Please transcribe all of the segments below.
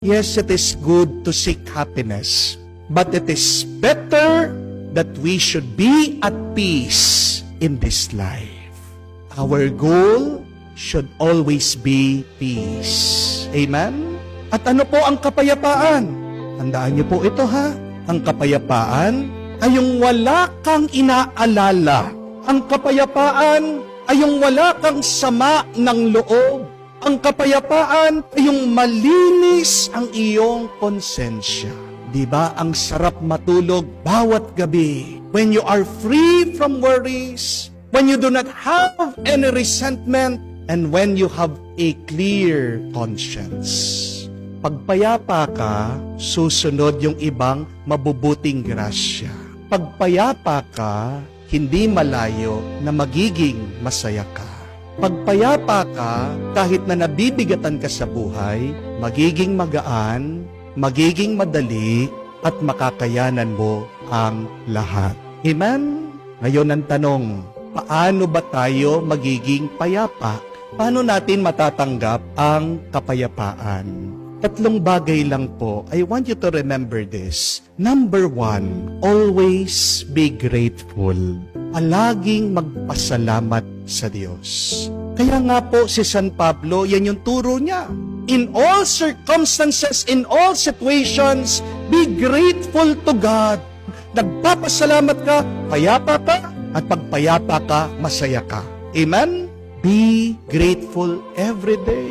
Yes, it is good to seek happiness, but it is better that we should be at peace in this life. Our goal should always be peace. Amen? At ano po ang kapayapaan? Tandaan niyo po ito ha. Ang kapayapaan ay yung wala kang inaalala. Ang kapayapaan ay yung wala kang sama ng loob. Ang kapayapaan ay yung malinis ang iyong konsensya. Diba ang sarap matulog bawat gabi when you are free from worries, when you do not have any resentment, and when you have a clear conscience. Pagpayapa ka, susunod yung ibang mabubuting grasya. Pagpayapa ka, hindi malayo na magiging masaya ka. Pagpayapa ka, kahit na nabibigatan ka sa buhay, magiging magaan, magiging madali, at makakayanan mo ang lahat. Amen? Ngayon ang tanong, paano ba tayo magiging payapa? Paano natin matatanggap ang kapayapaan? 3 bagay lang po. I want you to remember this. Number 1, always be grateful. Palaging magpasalamat sa Diyos. Kaya nga po si San Pablo, yan yung turo niya. In all circumstances, in all situations, be grateful to God. Nagpapasalamat ka, payapa ka, at pagpayapa ka, masaya ka. Amen? Be grateful every day.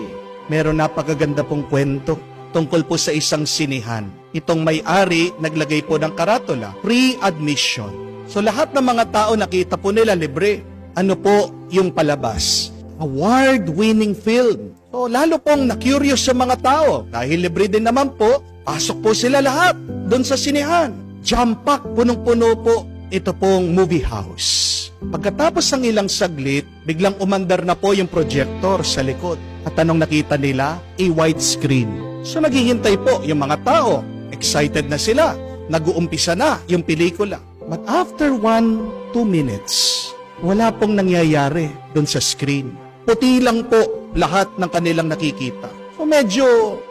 Meron napakaganda pong kwento tungkol po sa isang sinihan. Itong may-ari, naglagay po ng karatula, free admission. So lahat ng mga tao nakita po nila libre. Ano po yung palabas? Award-winning film. So lalo pong na-curious sa mga tao. Dahil libre din naman po, pasok po sila lahat doon sa sinihan. Jump pack, punong-puno po. Ito pong movie house. Pagkatapos ng ilang saglit, biglang umandar na po yung projector sa likod. At anong nakita nila? A white screen. So naghihintay po yung mga tao. Excited na sila. Nag-uumpisa na yung pelikula. But after 1-2 minutes, wala pong nangyayari doon sa screen. Puti lang po lahat ng kanilang nakikita. So medyo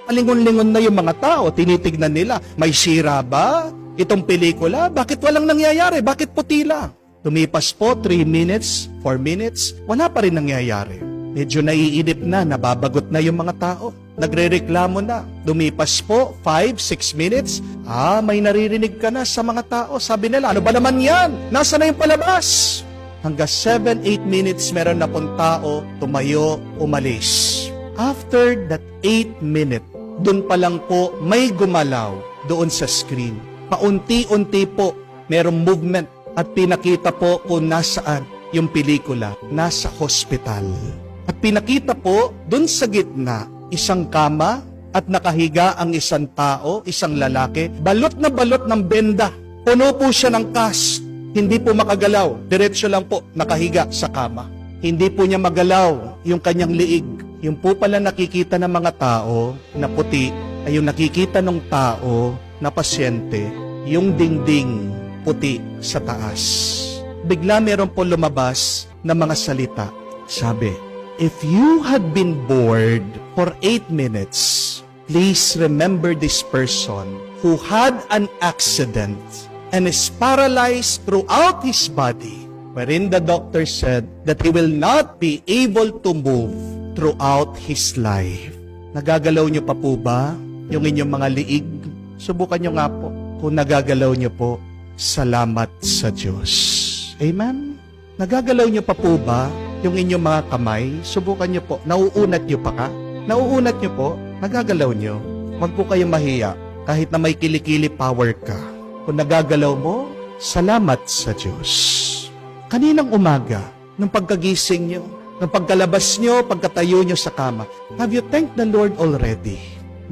alingon-lingon na yung mga tao. Tinitignan nila, may sira ba itong pelikula? Bakit walang nangyayari? Bakit puti lang? Lumipas po 3 minutes, 4 minutes, wala pa rin nangyayari. Medyo naiinip na, nababagot na yung mga tao. Nagrereklamo na. Lumipas po 5-6 minutes, may naririnig ka na sa mga tao. Sabi nila, ano ba naman yan? Nasa na yung palabas? Hanggang 7-8 minutes, meron na pong tao, tumayo, umalis. After that 8 minute, dun pa lang po may gumalaw doon sa screen. Paunti-unti po, merong movement at pinakita po kung nasaan yung pelikula. Nasa hospital. At pinakita po, dun sa gitna, isang kama at nakahiga ang isang tao, isang lalaki, balot ng benda. Puno po siya ng cast. Hindi po makagalaw. Diretso lang po, nakahiga sa kama. Hindi po niya magalaw yung kanyang liig. Yung po pala nakikita ng mga tao na puti ay yung nakikita ng tao na pasyente, yung dingding puti sa taas. Bigla meron po lumabas na mga salita. Sabi, if you had been bored for 8 minutes, please remember this person who had an accident and is paralyzed throughout his body, wherein the doctor said that he will not be able to move throughout his life. Nagagalaw niyo pa po ba yung inyong mga liig? Subukan niyo nga po. Kung nagagalaw niyo po, salamat sa Diyos. Amen? Nagagalaw niyo pa po ba yung inyong mga kamay? Subukan niyo po. Nauunat niyo pa ka? Nauunat niyo po? Nagagalaw niyo? Huwag po kayong mahiya kahit na may kilikili power ka. Kung nagagalaw mo, salamat sa Diyos. Kaninang umaga, nung pagkagising niyo, nung pagkalabas niyo, pagkatayo niyo sa kama, have you thanked the Lord already?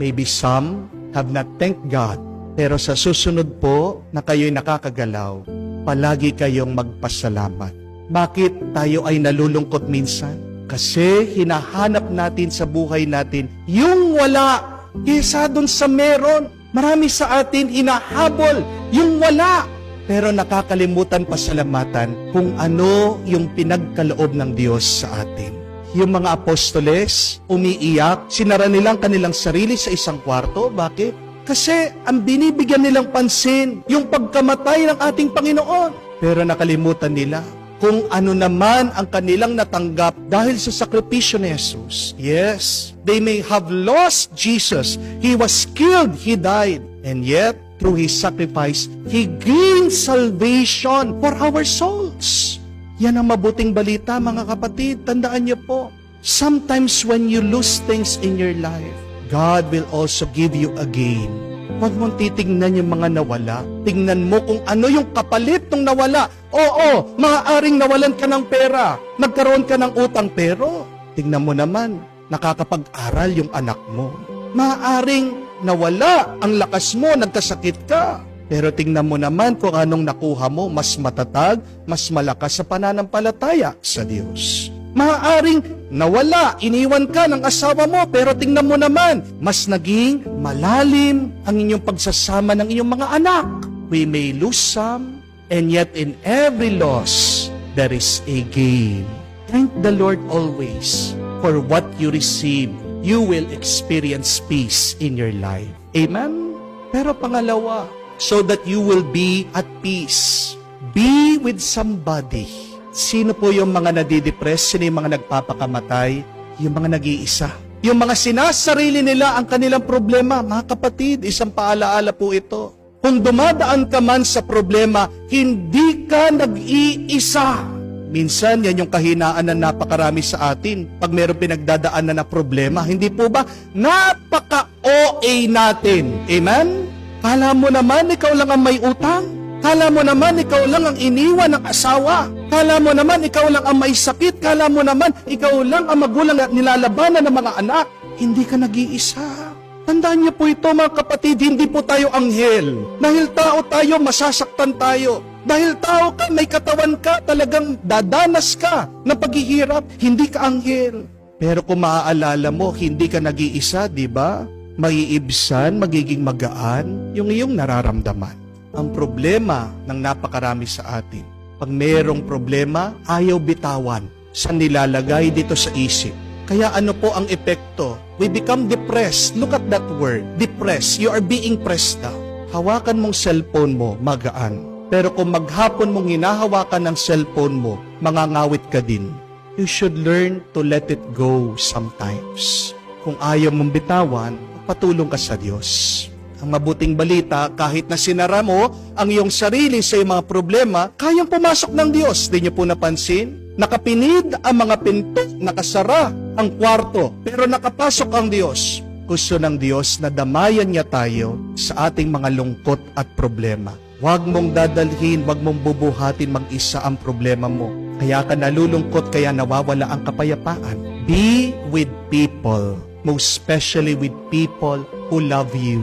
Maybe some have not thanked God. Pero sa susunod po na kayo'y nakakagalaw, palagi kayong magpasalamat. Bakit tayo ay nalulungkot minsan? Kasi hinahanap natin sa buhay natin yung wala kesa dun sa meron. Marami sa atin hinahabol yung wala. Pero nakakalimutan pasalamatan kung ano yung pinagkaloob ng Diyos sa atin. Yung mga apostoles, umiiyak, sinara nilang kanilang sarili sa isang kwarto. Bakit? Kasi ang binibigyan nilang pansin, yung pagkamatay ng ating Panginoon. Pero nakalimutan nila kung ano naman ang kanilang natanggap dahil sa sakripisyo ni Jesus. Yes, they may have lost Jesus. He was killed, He died. And yet, through His sacrifice, He gained salvation for our souls. Yan ang mabuting balita, mga kapatid. Tandaan niyo po, sometimes when you lose things in your life, God will also give you a gain. Huwag mong titingnan yung mga nawala. Tingnan mo kung ano yung kapalit ng nawala. Oo, maaaring nawalan ka ng pera. Nagkaroon ka ng utang, pero tingnan mo naman, nakakapag-aral yung anak mo. Maaaring nawala ang lakas mo, nagkasakit ka. Pero tingnan mo naman kung anong nakuha mo, mas matatag, mas malakas sa pananampalataya sa Diyos. Maaaring nawala, iniwan ka ng asawa mo, pero tingnan mo naman, mas naging malalim ang inyong pagsasama ng inyong mga anak. We may lose some, and yet in every loss, there is a gain. Thank the Lord always for what you receive. You will experience peace in your life. Amen? Pero pangalawa, so that you will be at peace. Be with somebody. Sino po yung mga nadidepress? Sino yung mga nagpapakamatay? Yung mga nag-iisa. Yung mga sinasarili nila ang kanilang problema. Mga kapatid, isang paalaala po ito. Kung dumadaan ka man sa problema, hindi ka nag-iisa. Minsan, yan yung kahinaan na napakarami sa atin. Pag mayroong pinagdadaanan na problema, hindi po ba? Napaka-OA natin. Amen? Kala mo naman, ikaw lang ang may utang. Kala mo naman, ikaw lang ang iniwan ng asawa. Kala mo naman, ikaw lang ang may sakit. Kala mo naman, ikaw lang ang magulang at nilalabanan ng mga anak. Hindi ka nag-iisa. Tandaan niyo po ito, mga kapatid, hindi po tayo anghel. Dahil tao tayo, masasaktan tayo. Dahil tao ka, may katawan ka, talagang dadanas ka ng paghihirap. Hindi ka anghel. Pero kung maaalala mo, hindi ka nag-iisa, di ba? Maiibsan, magiging magaan yung iyong nararamdaman. Ang problema ng napakarami sa atin, pag mayroong problema, ayaw bitawan sa nilalagay dito sa isip. Kaya ano po ang epekto? We become depressed. Look at that word, depressed. You are being pressed down. Hawakan mong cellphone mo, magaan. Pero kung maghapon mong hinahawakan ng cellphone mo, mangangawit ka din. You should learn to let it go sometimes. Kung ayaw mong bitawan, patulong ka sa Diyos. Ang mabuting balita, kahit na sinara mo ang iyong sarili sa iyong mga problema, kayang pumasok ng Diyos. Di niyo po napansin? Nakapinid ang mga pinto, nakasara ang kwarto, pero nakapasok ang Diyos. Gusto ng Diyos na damayan niya tayo sa ating mga lungkot at problema. Huwag mong dadalhin, huwag mong bubuhatin mag-isa ang problema mo. Kaya ka nalulungkot, kaya nawawala ang kapayapaan. Be with people, most especially with people who love you.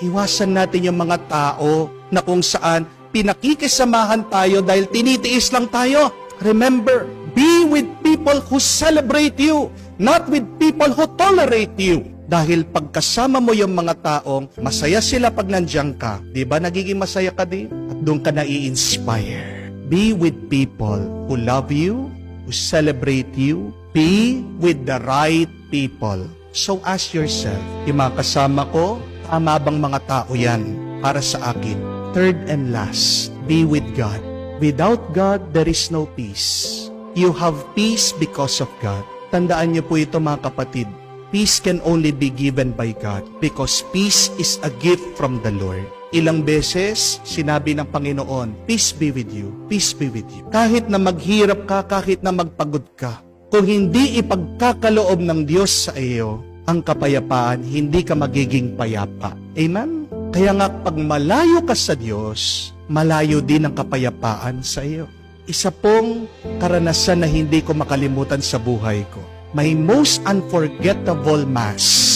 Iwasan natin yung mga tao na kung saan pinakikisamahan tayo dahil tinitiis lang tayo. Remember, be with people who celebrate you, not with people who tolerate you. Dahil pagkasama mo yung mga taong masaya sila pag nandiyan ka, di ba nagiging masaya ka din? At doon ka na-i-inspire. Be with people who love you, who celebrate you. Be with the right people. So ask yourself, yung mga kasama ko, tama bang mga tao yan para sa akin? Third and last, be with God. Without God, there is no peace. You have peace because of God. Tandaan niyo po ito, mga kapatid. Peace can only be given by God because peace is a gift from the Lord. Ilang beses, sinabi ng Panginoon, peace be with you, peace be with you. Kahit na maghirap ka, kahit na magpagod ka, kung hindi ipagkakaloob ng Diyos sa iyo, ang kapayapaan, hindi ka magiging payapa. Amen? Kaya nga, pag malayo ka sa Diyos, malayo din ang kapayapaan sa iyo. Isa pong karanasan na hindi ko makalimutan sa buhay ko. My most unforgettable Mass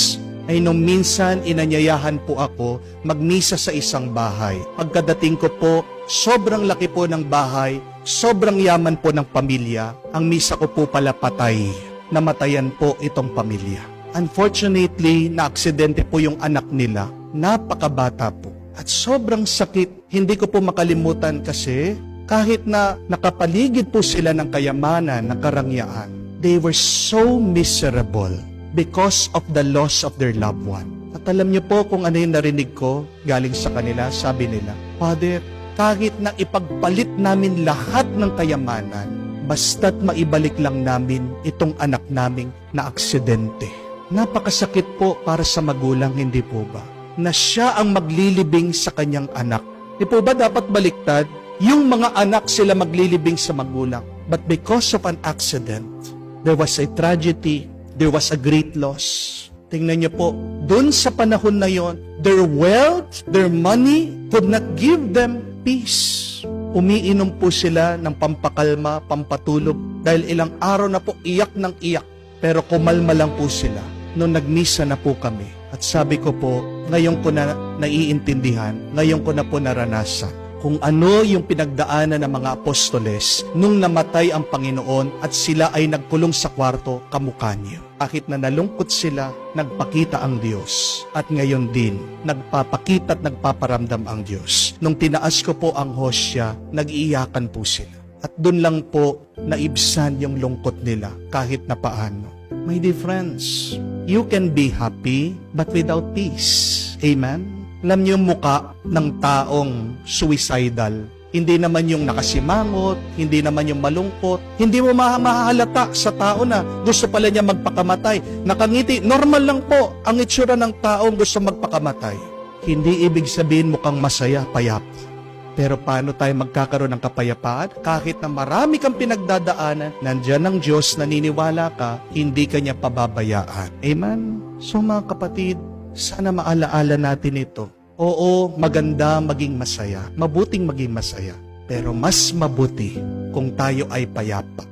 ay nung minsan inanyayahan po ako magmisa sa isang bahay. Pagkadating ko po, sobrang laki po ng bahay, sobrang yaman po ng pamilya. Ang misa ko po pala patay. Namatayan po itong pamilya. Unfortunately, na-aksidente po yung anak nila. Napakabata po. At sobrang sakit, hindi ko po makalimutan kasi kahit na nakapaligid po sila ng kayamanan, ng karangyaan, They were so miserable because of the loss of their loved one. At alam niyo po kung ano yung narinig ko galing sa kanila, sabi nila, Father, kahit na ipagpalit namin lahat ng kayamanan, basta't maibalik lang namin itong anak naming na aksidente. Napakasakit po para sa magulang, hindi po ba? Na siya ang maglilibing sa kanyang anak. Di po ba dapat baliktad? Yung mga anak sila maglilibing sa magulang. But because of an accident, there was a tragedy, there was a great loss. Tingnan niyo po, dun sa panahon na yon, their wealth, their money could not give them peace. Umiinom po sila ng pampakalma, pampatulog, dahil ilang araw na po iyak ng iyak. Pero kumalma lang po sila nung nagmisa na po kami. At sabi ko po, ngayon ko na naiintindihan, ngayon ko na po naranasan kung ano yung pinagdaanan ng mga apostoles nung namatay ang Panginoon at sila ay nagkulong sa kwarto kamukha niyo. Kahit na nalungkot sila, nagpakita ang Diyos. At ngayon din, nagpapakita at nagpaparamdam ang Diyos. Nung tinaas ko po ang hosya, nag-iiyakan po sila. At doon lang po naibsan yung lungkot nila kahit na paano. My dear friends, you can be happy but without peace. Amen? Alam niyo yung muka ng taong suicidal. Hindi naman yung nakasimangot, hindi naman yung malungkot. Hindi mo mahahalata sa tao na gusto pala niya magpakamatay. Nakangiti, normal lang po ang itsura ng taong gusto magpakamatay. Hindi ibig sabihin mukhang masaya, payapa. Pero paano tayo magkakaroon ng kapayapaan? Kahit na marami kang pinagdadaanan, nandyan ang Diyos, naniniwala ka, hindi ka niya pababayaan. Amen? So mga kapatid, sana maalaala natin ito. Oo, maganda maging masaya. Mabuting maging masaya. Pero mas mabuti kung tayo ay payapa.